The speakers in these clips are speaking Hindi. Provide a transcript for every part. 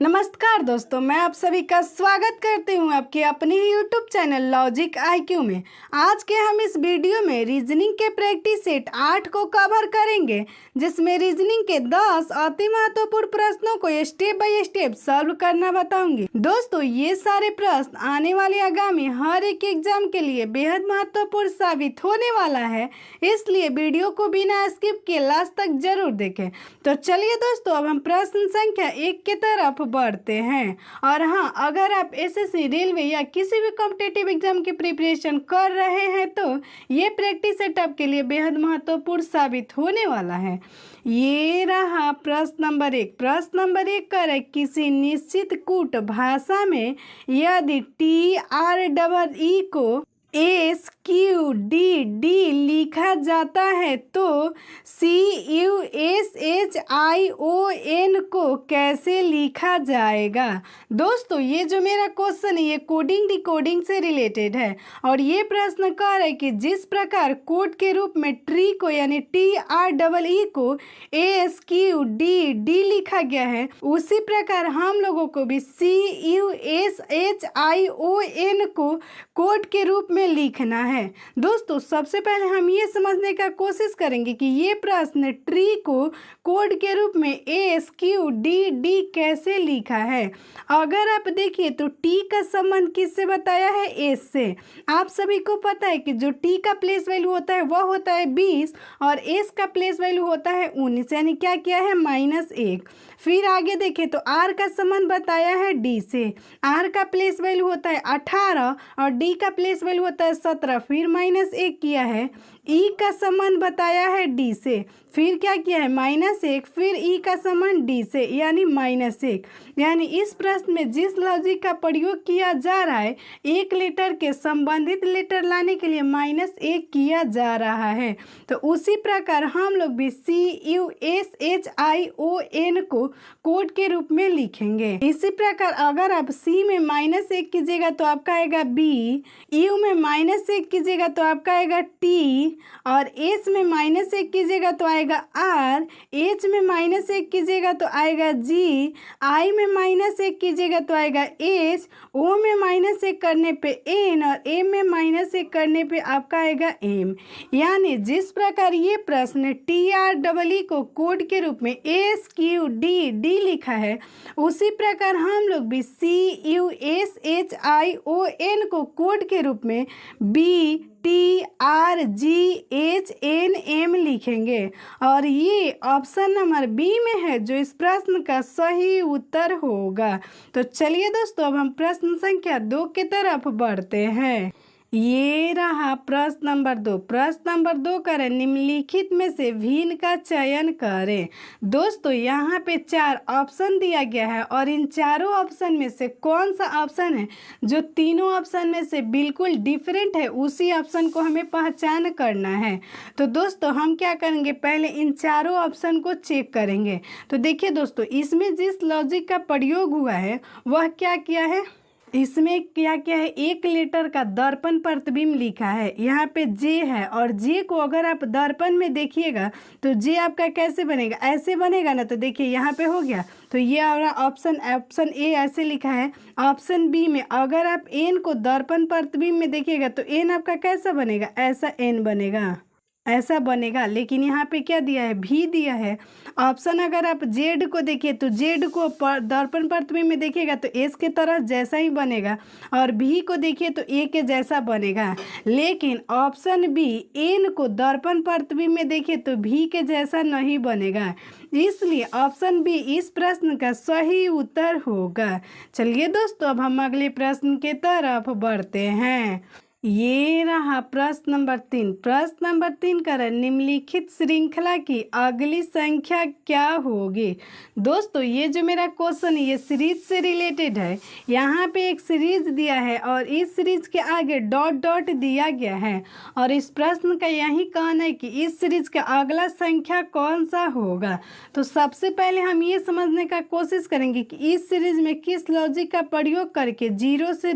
नमस्कार दोस्तों, मैं आप सभी का स्वागत करती हूं आपके अपने ही यूट्यूब चैनल लॉजिक आईक्यू में। आज के हम इस वीडियो में रीजनिंग के प्रैक्टिस सेट 8 को कवर करेंगे, जिसमें रीजनिंग के 10 अति महत्वपूर्ण प्रश्नों को स्टेप बाय स्टेप सॉल्व करना बताऊंगी। दोस्तों, ये सारे प्रश्न आने वाले आगामी हर एक एग्जाम के लिए बेहद महत्वपूर्ण साबित होने वाला है, इसलिए वीडियो को बिना स्किप किए लास्ट तक जरूर देखें। तो चलिए दोस्तों, अब हम प्रश्न संख्या 1 की तरफ बढ़ते हैं। और हाँ, अगर आप एसएससी, रेलवे या किसी भी कॉम्पिटिटिव एग्जाम की प्रिपरेशन कर रहे हैं तो ये प्रैक्टिस सेट आपके लिए बेहद महत्वपूर्ण साबित होने वाला है। ये रहा प्रश्न नंबर 1। प्रश्न नंबर 1 कर किसी निश्चित कूट भाषा में यदि TREE को SQDD लिखा जाता है तो CUSHION को कैसे लिखा जाएगा। दोस्तों, ये जो मेरा क्वेश्चन है ये कोडिंग डिकोडिंग से रिलेटेड है और ये प्रश्न कह रहा है कि जिस प्रकार कोड के रूप में ट्री को यानी TREE को ASQDD लिखा गया है, उसी प्रकार हम लोगों को भी CUSHION को कोड के रूप में लिखना है। दोस्तों, सबसे पहले हम ये समझने का कोशिश करेंगे कि ये प्रश्न ट्री को कोड के रूप में ASQDD कैसे लिखा है। अगर आप देखिए तो टी का संबंध किससे बताया है? एस से। आप सभी को पता है कि जो टी का प्लेस वैल्यू होता है वह होता है 20 और एस का प्लेस वैल्यू होता है 19, यानी क्या किया है? -1। फिर आगे देखें तो आर का संबंध बताया है डी से। आर का प्लेस वैल्यू होता है 18 और डी का प्लेस वैल्यू होता है 17, फिर -1 किया है। ई का संबंध बताया है डी से, फिर क्या किया है? -1, फिर ई का संबंध डी से यानी -1। यानी इस प्रश्न में जिस लॉजिक का प्रयोग किया जा रहा है, एक लेटर के संबंधित लेटर लाने के लिए -1 किया जा रहा है। तो उसी प्रकार हम लोग भी CUSHION को कोड के रूप में लिखेंगे। इसी प्रकार अगर आप सी में -1 कीजिएगा तो आपका आएगा बी, यू में -1 कीजिएगा तो आपका आएगा टी, और एस में -1 कीजिएगा तो आएगा आर, एच में -1 कीजिएगा तो आएगा जी, आई में -1 कीजिएगा तो आएगा एच, ओ में -1 करने पे एन और एम में -1 करने पे आपका आएगा एम। यानी जिस प्रकार ये प्रश्न TREE को कोड के रूप में ASQDD लिखा है, उसी प्रकार हम लोग भी CUSHION को कोड के रूप में BTRGHNM लिखेंगे और ये ऑप्शन नंबर बी में है जो इस प्रश्न का सही उत्तर होगा। तो चलिए दोस्तों, अब हम प्रश्न संख्या 2 की तरफ बढ़ते हैं। ये रहा प्रश्न नंबर 2। प्रश्न नंबर 2 करें निम्नलिखित में से भिन्न का चयन करें। दोस्तों, यहाँ पे 4 ऑप्शन दिया गया है और इन चारों ऑप्शन में से कौन सा ऑप्शन है जो तीनों ऑप्शन में से बिल्कुल डिफरेंट है, उसी ऑप्शन को हमें पहचान करना है। तो दोस्तों, हम क्या करेंगे, पहले इन चारों ऑप्शन को चेक करेंगे। तो देखिए दोस्तों, इसमें जिस लॉजिक का प्रयोग हुआ है वह क्या किया है, इसमें क्या क्या है? एक लेटर का दर्पण प्रतिबिंब लिखा है। यहाँ पे जे है और जे को अगर आप दर्पण में देखिएगा तो जे आपका कैसे बनेगा? ऐसे बनेगा ना। तो देखिए यहाँ पे हो गया। तो ये ऑप्शन ए ऐसे लिखा है। ऑप्शन बी में अगर आप एन को दर्पण प्रतिबिंब में देखिएगा तो एन आपका कैसा बनेगा? ऐसा एन बनेगा, ऐसा बनेगा। लेकिन यहाँ पे क्या दिया है? भी दिया है। ऑप्शन अगर आप जेड को देखिए तो जेड को दर्पण प्रतिबिंब में देखिएगा तो एस के तरह जैसा ही बनेगा और भी को देखिए तो ए के जैसा बनेगा। लेकिन ऑप्शन बी एन को दर्पण प्रतिबिंब में देखिए तो भी के जैसा नहीं बनेगा, इसलिए ऑप्शन बी इस प्रश्न का सही उत्तर होगा। चलिए दोस्तों, अब हम अगले प्रश्न की तरफ बढ़ते हैं। ये रहा प्रश्न नंबर 3। प्रश्न नंबर 3 कर निम्नलिखित श्रृंखला की अगली संख्या क्या होगी। दोस्तों, ये जो मेरा क्वेश्चन है ये सीरीज से रिलेटेड है। यहाँ पे एक सीरीज दिया है और इस सीरीज के आगे डॉट डॉट दिया गया है और इस प्रश्न का यही कहना है कि इस सीरीज का अगला संख्या कौन सा होगा। तो सबसे पहले हम ये समझने का कोशिश करेंगे कि इस सीरीज में किस लॉजिक का प्रयोग करके 0 से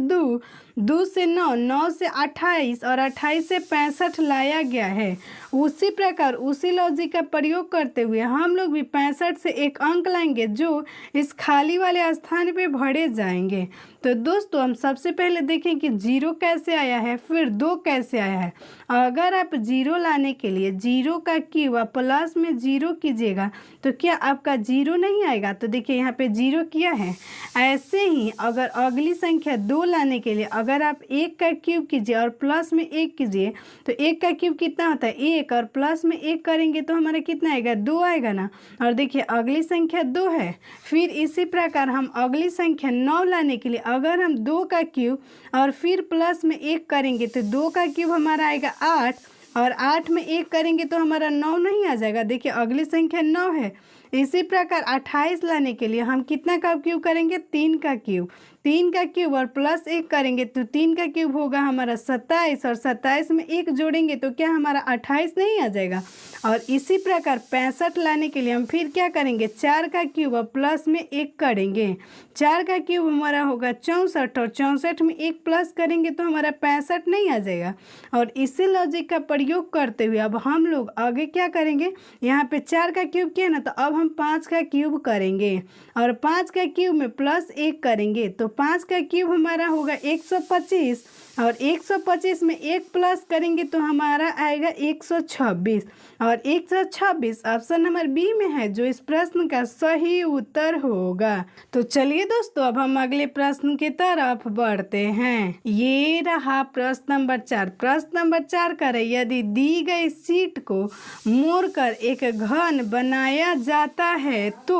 2 से 9, 9 से 28 और 28 से 65 लाया गया है। उसी प्रकार उसी लॉजिक का प्रयोग करते हुए हम लोग भी 65 से एक अंक लाएंगे जो इस खाली वाले स्थान पे भरे जाएंगे। तो दोस्तों हम सबसे पहले देखें कि 0 कैसे आया है, फिर 2 कैसे आया है। अगर आप 0 लाने के लिए 0 का क्यूब आप प्लस में 0 कीजिएगा तो क्या आपका 0 नहीं आएगा? तो देखिए यहाँ पे 0 किया है। ऐसे ही अगर अगली संख्या 2 लाने के लिए अगर आप 1 का क्यूब कीजिए और प्लस में 1 कीजिए तो 1 का क्यूब कितना होता है 1, और प्लस में 1 करेंगे तो हमारा कितना आएगा 2 आएगा ना। और देखिए अगली संख्या 2 है। फिर इसी प्रकार हम अगली संख्या 9 लाने के लिए अगर हम 2 का क्यूब और फिर प्लस में 1 करेंगे तो 2 का क्यूब हमारा आएगा 8, और 8 में 1 करेंगे तो हमारा 9 नहीं आ जाएगा। देखिए अगली संख्या 9 है। इसी प्रकार 28 लाने के लिए हम कितना का क्यूब करेंगे 3 का क्यूब, 3 का क्यूब और प्लस 1 करेंगे तो 3 का क्यूब होगा हमारा 27, और 27 में 1 जोड़ेंगे तो क्या हमारा 28 नहीं आ जाएगा। और इसी प्रकार 65 लाने के लिए हम फिर क्या करेंगे 4 का क्यूब और प्लस में 1 करेंगे, 4 का क्यूब हमारा होगा 64, और 64 में 1 प्लस करेंगे तो हमारा 65 नहीं आ जाएगा। और इसी लॉजिक का प्रयोग करते हुए अब हम लोग आगे क्या करेंगे, यहाँ पे 4 का क्यूब किया ना तो अब हम 5 का क्यूब करेंगे और 5 का क्यूब में प्लस 1 करेंगे तो 5 का क्यूब हमारा होगा 125, और 125 में 1 प्लस करेंगे तो हमारा आएगा 126, और 126 ऑप्शन नंबर बी में है जो इस प्रश्न का सही उत्तर होगा। तो चलिए दोस्तों अब हम अगले प्रश्न की तरफ बढ़ते हैं। ये रहा प्रश्न नंबर 4। प्रश्न नंबर 4 का है यदि दी गई शीट को मोड़कर एक घन बनाया जाता है तो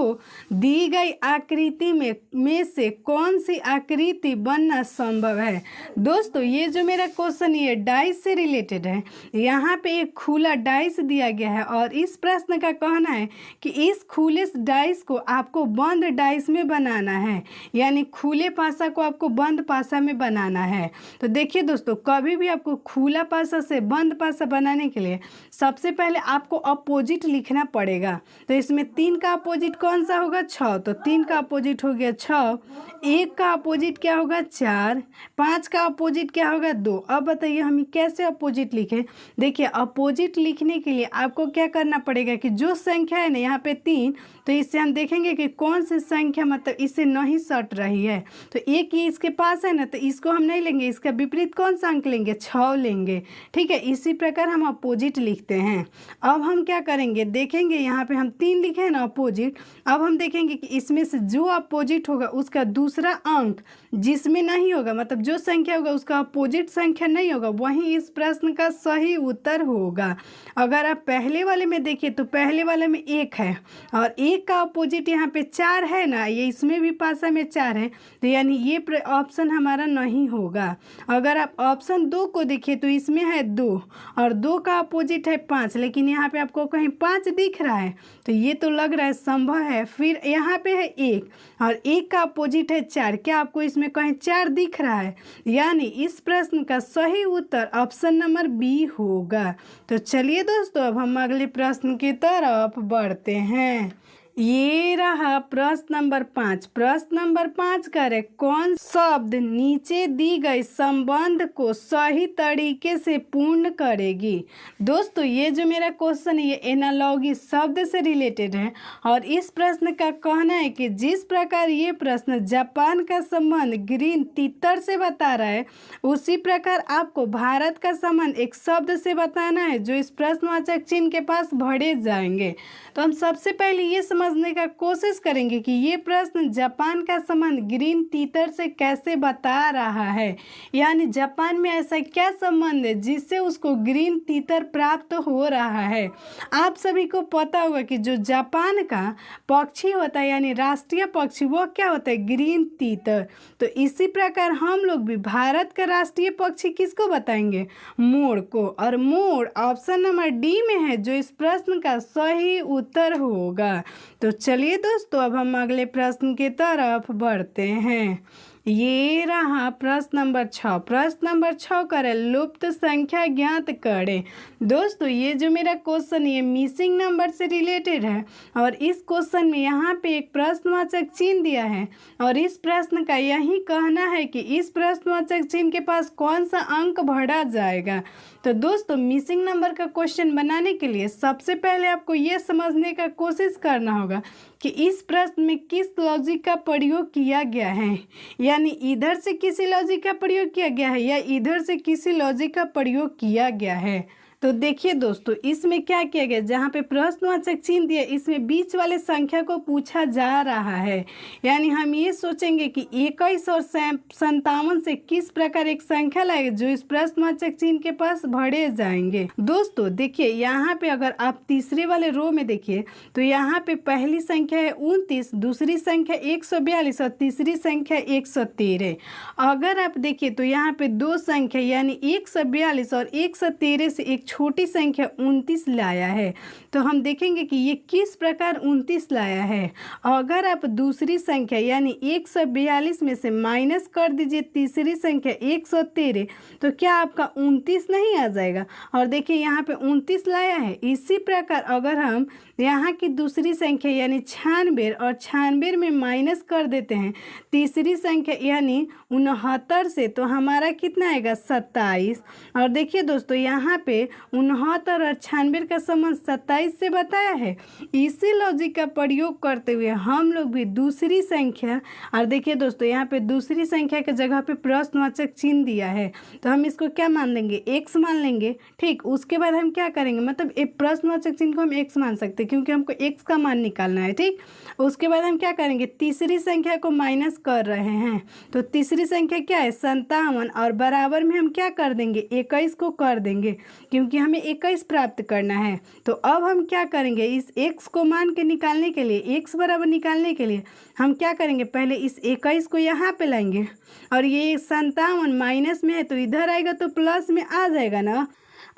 दी गई आकृति में से कौन सी आकृति बनना संभव है। दोस्तों ये जो मेरा क्वेश्चन ये डाइस से रिलेटेड है। यहाँ पे एक खुला डाइस दिया गया है और इस प्रश्न का कहना है कि इस खुले डाइस को आपको बंद डाइस में बनाना है, यानी खुले पासा को आपको बंद पासा में बनाना है। तो देखिए दोस्तों कभी भी आपको खुला पासा से बंद पासा बनाने के लिए सबसे पहले आपको अपोजिट लिखना पड़ेगा। तो इसमें 3 का अपोजिट कौन सा होगा 6, तो 3 का अपोजिट हो गया 6, 1 का अपोजिट क्या होगा 4, 5 का अपोजिट क्या होगा 2। अब बताइए हम कैसे अपोजिट लिखें। देखिए अपोजिट लिखने के लिए आपको क्या करना पड़ेगा कि जो संख्या है ना यहाँ पे 3, तो इससे हम देखेंगे कि कौन सी संख्या मतलब इससे नहीं सट रही है। तो एक ये इसके पास है ना तो इसको हम नहीं लेंगे, इसका विपरीत कौन सा अंक लेंगे 6 लेंगे। ठीक है, इसी प्रकार हम अपोजिट लिखते हैं। अब हम क्या करेंगे देखेंगे यहाँ पे हम 3 लिखे हैं ना अपोजिट। अब हम देखेंगे कि इसमें से जो अपोजिट होगा उसका दूसरा अंक जिसमें नहीं होगा मतलब जो संख्या होगा उसका अपोजिट संख्या नहीं होगा वही इस प्रश्न का सही उत्तर होगा। अगर आप पहले वाले में देखिए तो पहले वाले में 1 है और 1 का अपोजिट यहाँ पे 4 है ना, ये इसमें भी पासा में 4 है, तो यानी ये ऑप्शन हमारा नहीं होगा। अगर आप ऑप्शन 2 को देखिए तो इसमें है 2 और 2 का अपोजिट है 5, लेकिन यहाँ पे आपको कहीं 5 दिख रहा है तो ये तो लग रहा है संभव है। फिर यहाँ पे है 1 और 1 का अपोजिट है 4, क्या आपको इसमें कहीं 4 दिख रहा है, यानी इस प्रश्न का सही उत्तर ऑप्शन नंबर बी होगा। तो चलिए दोस्तों अब हम अगले प्रश्न की तरफ बढ़ते हैं। ये रहा प्रश्न नंबर 5। प्रश्न नंबर 5 करे कौन शब्द नीचे दी गई संबंध को सही तरीके से पूर्ण करेगी। दोस्तों ये जो मेरा क्वेश्चन है ये एनालॉगी शब्द से रिलेटेड है और इस प्रश्न का कहना है कि जिस प्रकार ये प्रश्न जापान का संबंध ग्रीन तीतर से बता रहा है उसी प्रकार आपको भारत का संबंध एक शब्द से बताना है जो इस प्रश्नवाचक चिन्ह के पास भरे जाएंगे। तो हम सबसे पहले ये समझने का कोशिश करेंगे कि ये प्रश्न जापान का संबंध ग्रीन तीतर से कैसे बता रहा है, यानी जापान में ऐसा क्या संबंध है जिससे उसको ग्रीन तीतर प्राप्त हो रहा है। आप सभी को पता होगा कि जो जापान का पक्षी होता है यानी राष्ट्रीय पक्षी वो क्या होता है ग्रीन तीतर। तो इसी प्रकार हम लोग भी भारत का राष्ट्रीय पक्षी किसको बताएंगे मोर को, और मोर ऑप्शन नंबर डी में है जो इस प्रश्न का सही उत्तर होगा। तो चलिए दोस्तों अब हम अगले प्रश्न की तरफ बढ़ते हैं। ये रहा प्रश्न नंबर 6। प्रश्न नंबर 6 करे लुप्त संख्या ज्ञात करें। दोस्तों ये जो मेरा क्वेश्चन ये मिसिंग नंबर से रिलेटेड है और इस क्वेश्चन में यहाँ पे एक प्रश्नवाचक चिन्ह दिया है और इस प्रश्न का यही कहना है कि इस प्रश्नवाचक चिन्ह के पास कौन सा अंक भरा जाएगा। तो दोस्तों मिसिंग नंबर का क्वेश्चन बनाने के लिए सबसे पहले आपको ये समझने का कोशिश करना होगा कि इस प्रश्न में किस लॉजिक का प्रयोग किया गया है, यानी इधर से किसी लॉजिक का प्रयोग किया गया है या इधर से किसी लॉजिक का प्रयोग किया गया है। तो देखिए दोस्तों इसमें क्या किया गया, जहाँ पे प्रश्नवाचक चिन्ह दिया इसमें बीच वाले संख्या को पूछा जा रहा है, यानी हम ये सोचेंगे कि 21 और 57 से किस प्रकार एक संख्या लाएगा जो इस प्रश्नवाचक चिन्ह के पास भरे जाएंगे। दोस्तों देखिए यहाँ पे अगर आप तीसरे वाले रो में देखिए तो यहाँ पे पहली संख्या है 29, दूसरी संख्या 142 और तीसरी संख्या 113। अगर आप देखिए तो यहाँ पे दो संख्या यानी 142 और 113 से एक छोटी संख्या 29 लाया है। तो हम देखेंगे कि ये किस प्रकार 29 लाया है। अगर आप दूसरी संख्या यानी 142 में से माइनस कर दीजिए तीसरी संख्या 113 तो क्या आपका 29 नहीं आ जाएगा। और देखिए यहाँ पे 29 लाया है। इसी प्रकार अगर हम यहाँ की दूसरी संख्या यानी 96 और 96 में माइनस कर देते हैं तीसरी संख्या यानी 69 से तो हमारा कितना आएगा 27। और देखिए दोस्तों यहाँ पे 69 और 96 का संबंध 27 से बताया है। इसी लॉजिक का प्रयोग करते हुए हम लोग भी दूसरी संख्या, और देखिए दोस्तों यहाँ पे दूसरी संख्या के जगह पे प्रश्नवाचक चिन्ह दिया है तो हम इसको क्या मान लेंगे, x मान लेंगे। ठीक, उसके बाद हम क्या करेंगे, मतलब एक प्रश्नवाचक चिन्ह को हम x मान सकते हैं क्योंकि हमको x का मान निकालना है। ठीक, उसके बाद हम क्या करेंगे, तीसरी संख्या को माइनस कर रहे हैं तो तीसरी संख्या क्या है 57 और बराबर में हम क्या कर देंगे 21 को कर देंगे क्योंकि हमें 21 प्राप्त करना है। तो अब हम क्या करेंगे, इस x को मान के निकालने के लिए, x बराबर निकालने के लिए हम क्या करेंगे, पहले इस 21 को यहाँ पे लाएंगे और ये 57 माइनस में है तो इधर आएगा तो प्लस में आ जाएगा ना।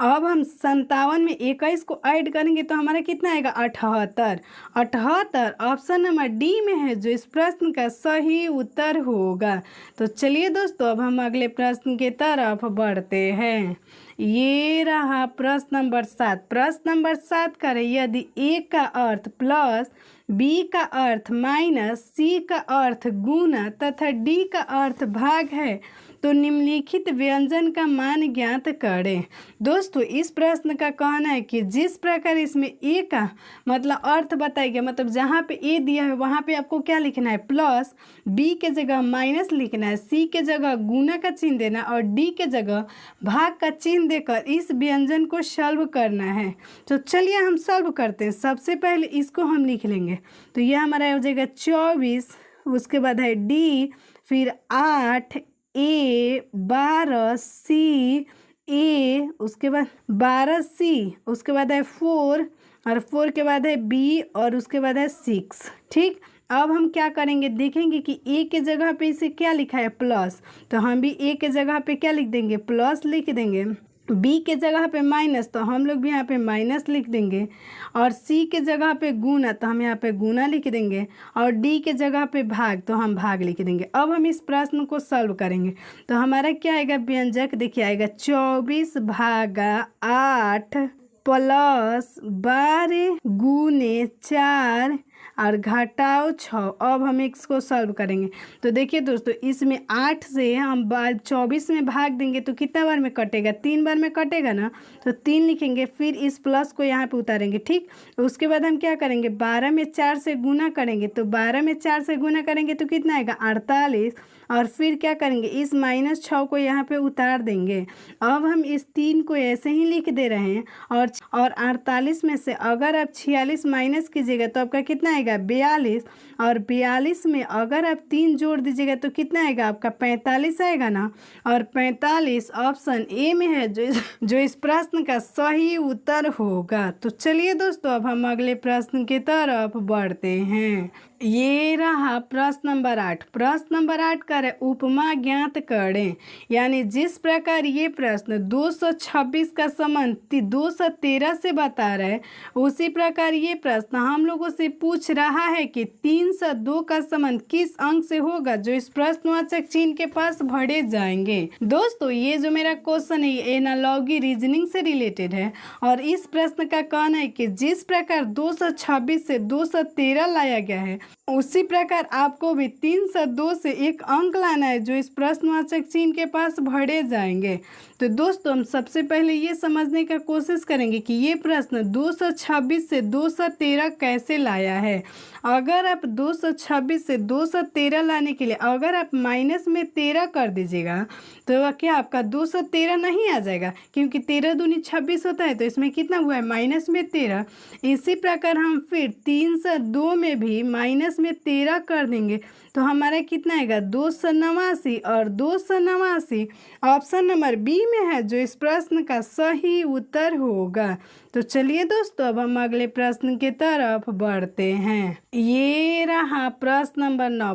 अब हम 57 में 21 को ऐड करेंगे तो हमारा कितना आएगा 78। 78 ऑप्शन नंबर डी में है जो इस प्रश्न का सही उत्तर होगा। तो चलिए दोस्तों अब हम अगले प्रश्न की तरफ बढ़ते हैं। ये रहा प्रश्न नंबर 7। प्रश्न नंबर 7 करें यदि a का अर्थ प्लस b का अर्थ माइनस c का अर्थ गुना तथा d का अर्थ भाग है तो निम्नलिखित व्यंजन का मान ज्ञात करें। दोस्तों इस प्रश्न का कहना है कि जिस प्रकार इसमें a का मतलब अर्थ बताया गया, मतलब जहाँ पे a दिया है वहाँ पे आपको क्या लिखना है प्लस, b के जगह माइनस लिखना है, c के जगह गुना का चिन्ह देना और d के जगह भाग का चिन्ह देकर इस व्यंजन को सॉल्व करना है। तो चलिए हम सॉल्व करते हैं। सबसे पहले इसको हम लिख लेंगे तो ये हमारा हो जाएगा 24, उसके बाद है d, फिर 8 a, 12 c a, उसके बाद 12 c, उसके बाद है 4 और 4 के बाद है b और उसके बाद है 6। ठीक, अब हम क्या करेंगे, देखेंगे कि a के जगह पे इसे क्या लिखा है प्लस, तो हम भी a के जगह पे क्या लिख देंगे प्लस लिख देंगे। b के जगह पे माइनस तो हम लोग भी यहाँ पे माइनस लिख देंगे और c के जगह पे गुना तो हम यहाँ पे गुना लिख देंगे और d के जगह पे भाग तो हम भाग लिख देंगे। अब हम इस प्रश्न को सॉल्व करेंगे तो हमारा क्या आएगा व्यंजक, देखिए आएगा 24 भागा 8 प्लस 12 गुने 4 और घटाओ 6। अब हम इसको सॉल्व करेंगे तो देखिए दोस्तों इसमें 8 से हम 24 में भाग देंगे तो कितना बार में कटेगा, 3 बार में कटेगा ना, तो 3 लिखेंगे, फिर इस प्लस को यहाँ पे उतारेंगे। ठीक, उसके बाद हम क्या करेंगे 12 में 4 से गुना करेंगे तो 12 में 4 से गुना करेंगे तो कितना आएगा 48 और फिर क्या करेंगे इस -6 को यहाँ पे उतार देंगे। अब हम इस 3 को ऐसे ही लिख दे रहे हैं और 48 में से अगर आप 46 माइनस कीजिएगा तो आपका कितना आएगा 42 और 42 में अगर आप 3 जोड़ दीजिएगा तो कितना आएगा आपका 45 आएगा ना। और 45 ऑप्शन ए में है जो इस प्रश्न का सही उत्तर होगा। तो चलिए दोस्तों अब हम अगले प्रश्न की तरफ बढ़ते हैं। ये रहा प्रश्न नंबर 8। प्रश्न नंबर 8 का है उपमा ज्ञात करें। यानी जिस प्रकार ये प्रश्न 226 का संबंध 213 से बता रहा है, उसी प्रकार ये प्रश्न हम लोगों से पूछ रहा है कि 302 का संबंध किस अंक से होगा जो इस प्रश्नवाचक चिन्ह के पास भरे जाएंगे। दोस्तों ये जो मेरा क्वेश्चन है ये एनालॉजी रीजनिंग से रिलेटेड है और इस प्रश्न का कहना है कि जिस प्रकार 226 से 213 लाया गया है, उसी प्रकार आपको भी 302 से एक अंक लाना है जो इस प्रश्नवाचक चिन्ह के पास भरे जाएंगे। तो दोस्तों हम सबसे पहले ये समझने का कोशिश करेंगे कि ये प्रश्न 226 से 213 कैसे लाया है। अगर आप 226 से 213 लाने के लिए अगर आप माइनस में 13 कर दीजिएगा तो क्या आपका 213 नहीं आ जाएगा, क्योंकि 13 दूनी 26 होता है, तो इसमें कितना हुआ है माइनस में 13। इसी प्रकार हम फिर 302 में भी माइनस में 13 कर देंगे तो हमारा कितना आएगा 289 और 289 ऑप्शन नंबर बी में है जो इस प्रश्न का सही उत्तर होगा। तो चलिए दोस्तों अब हम अगले प्रश्न की तरफ बढ़ते हैं। ये रहा प्रश्न नंबर 9।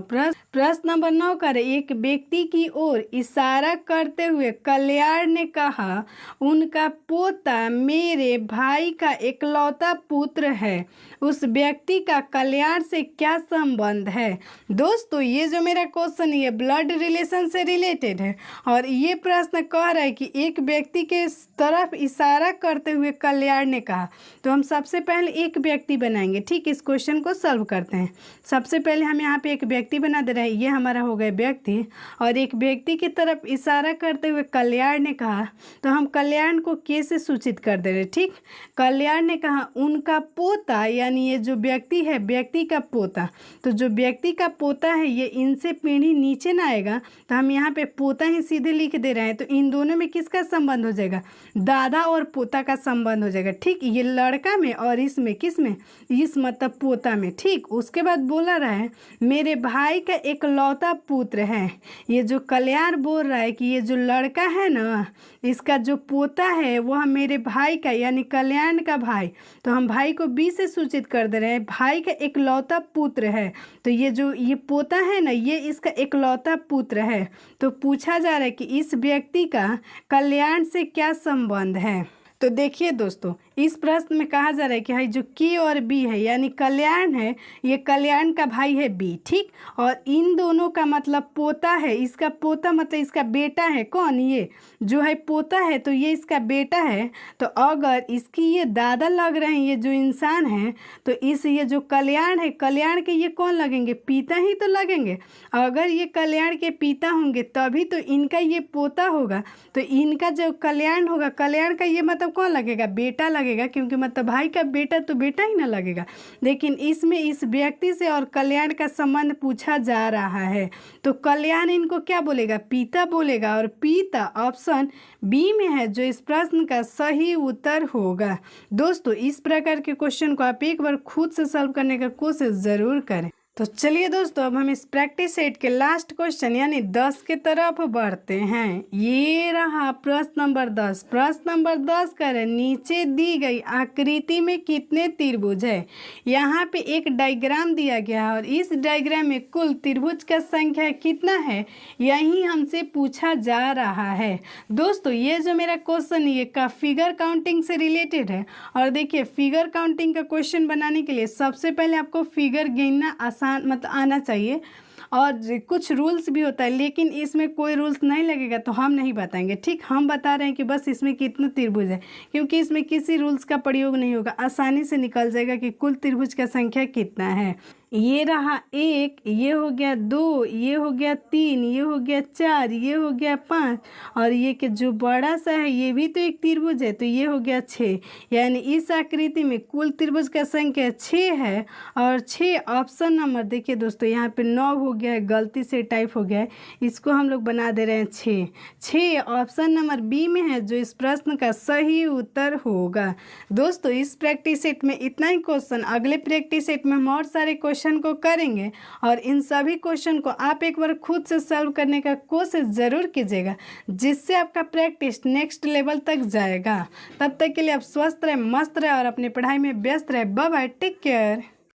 प्रश्न नंबर 9 कर एक व्यक्ति की ओर इशारा करते हुए कल्याण ने कहा, उनका पोता मेरे भाई का इकलौता पुत्र है। उस व्यक्ति का कल्याण से क्या संबंध है। दोस्तों ये जो मेरा क्वेश्चन ये ब्लड रिलेशन से रिलेटेड है और ये प्रश्न कह रहा है कि एक व्यक्ति के तरफ इशारा करते हुए कल्याण ने कहा। तो हम सबसे पहले एक व्यक्ति बनाएंगे। ठीक, इस क्वेश्चन को सॉल्व करते हैं। सबसे पहले हम यहाँ पे एक व्यक्ति बना दे रहे हैं। ये हमारा हो गया व्यक्ति और एक व्यक्ति की तरफ इशारा करते हुए कल्याण ने कहा, तो हम कल्याण को के से सूचित कर दे रहे। ठीक, कल्याण ने कहा उनका पोता, यानी ये जो व्यक्ति है व्यक्ति का पोता। तो जो व्यक्ति का पोता है ये इनसे पीढ़ी नीचे ना आएगा, तो हम यहाँ पे पोता ही सीधे लिख दे रहे हैं। तो इन दोनों में किसका संबंध हो जाएगा, दादा और पोता का संबंध हो जाएगा। ठीक, ये लड़का में और इसमें किस में, इस मतलब पोता में। ठीक, उसके बाद बोला रहा है मेरे भाई का इकलौता पुत्र है। ये जो कल्याण बोल रहा है कि ये जो लड़का है ना इसका जो पोता है वह मेरे भाई का यानी कल्याण का भाई, तो हम भाई को बी से सूचित कर दे रहे हैं, भाई का इकलौता पुत्र है। तो ये जो ये पोता है ना ये इसका इकलौता पुत्र है। तो पूछा जा रहा है कि इस व्यक्ति का कल्याण से क्या संबंध है। तो देखिए दोस्तों इस प्रश्न में कहा जा रहा है कि भाई जो के और बी है यानी कल्याण है ये कल्याण का भाई है बी। ठीक, और इन दोनों का मतलब पोता है, इसका पोता मतलब इसका बेटा है। कौन, ये जो है पोता है तो ये इसका बेटा है। तो अगर इसकी ये दादा लग रहे हैं ये जो इंसान है, तो इस ये जो कल्याण है कल्याण के ये कौन लगेंगे, पिता ही तो लगेंगे। अगर ये कल्याण के पिता होंगे तभी तो इनका ये पोता होगा। तो इनका जो कल्याण होगा कल्याण का ये मतलब कौन लगेगा, बेटा लगेगा, क्योंकि मतलब भाई का बेटा तो बेटा ही ना लगेगा। लेकिन इसमें इस व्यक्ति से और कल्याण का संबंध पूछा जा रहा है तो कल्याण इनको क्या बोलेगा, पिता बोलेगा, और पिता ऑप्शन बी में है जो इस प्रश्न का सही उत्तर होगा। दोस्तों इस प्रकार के क्वेश्चन को आप एक बार खुद से सॉल्व करने का कोशिश ज़रूर करें। तो चलिए दोस्तों अब हम इस प्रैक्टिस सेट के लास्ट क्वेश्चन यानी 10 के तरफ बढ़ते हैं। ये रहा प्रश्न नंबर 10। प्रश्न नंबर 10 करें नीचे दी गई आकृति में कितने त्रिभुज है। यहाँ पे एक डायग्राम दिया गया है और इस डायग्राम में कुल त्रिभुज का संख्या कितना है यही हमसे पूछा जा रहा है। दोस्तों ये जो मेरा क्वेश्चन ये का फिगर काउंटिंग से रिलेटेड है और देखिए फिगर काउंटिंग का क्वेश्चन बनाने के लिए सबसे पहले आपको फिगर गिनना आसान मतलब आना चाहिए और कुछ रूल्स भी होता है, लेकिन इसमें कोई रूल्स नहीं लगेगा तो हम नहीं बताएंगे। ठीक, हम बता रहे हैं कि बस इसमें कितने त्रिभुज है, क्योंकि इसमें किसी रूल्स का प्रयोग नहीं होगा, आसानी से निकल जाएगा कि कुल त्रिभुज का संख्या कितना है। ये रहा 1, ये हो गया 2, ये हो गया 3, ये हो गया 4, ये हो गया 5 और ये कि जो बड़ा सा है ये भी तो एक त्रिभुज है, तो ये हो गया 6। यानी इस आकृति में कुल त्रिभुज का संख्या 6 है और 6 ऑप्शन नंबर देखिए दोस्तों यहाँ पे 9 हो गया है, गलती से टाइप हो गया है, इसको हम लोग बना दे रहे हैं 6। 6 ऑप्शन नंबर बी में है जो इस प्रश्न का सही उत्तर होगा। दोस्तों इस प्रैक्टिस सेट में इतना ही क्वेश्चन, अगले प्रैक्टिस सेट में हम और सारे क्वेश्चन को करेंगे और इन सभी क्वेश्चन को आप एक बार खुद से सॉल्व करने का कोशिश ज़रूर कीजिएगा, जिससे आपका प्रैक्टिस नेक्स्ट लेवल तक जाएगा। तब तक के लिए आप स्वस्थ रहें, मस्त रहें और अपनी पढ़ाई में व्यस्त रहें। Bye bye, take care.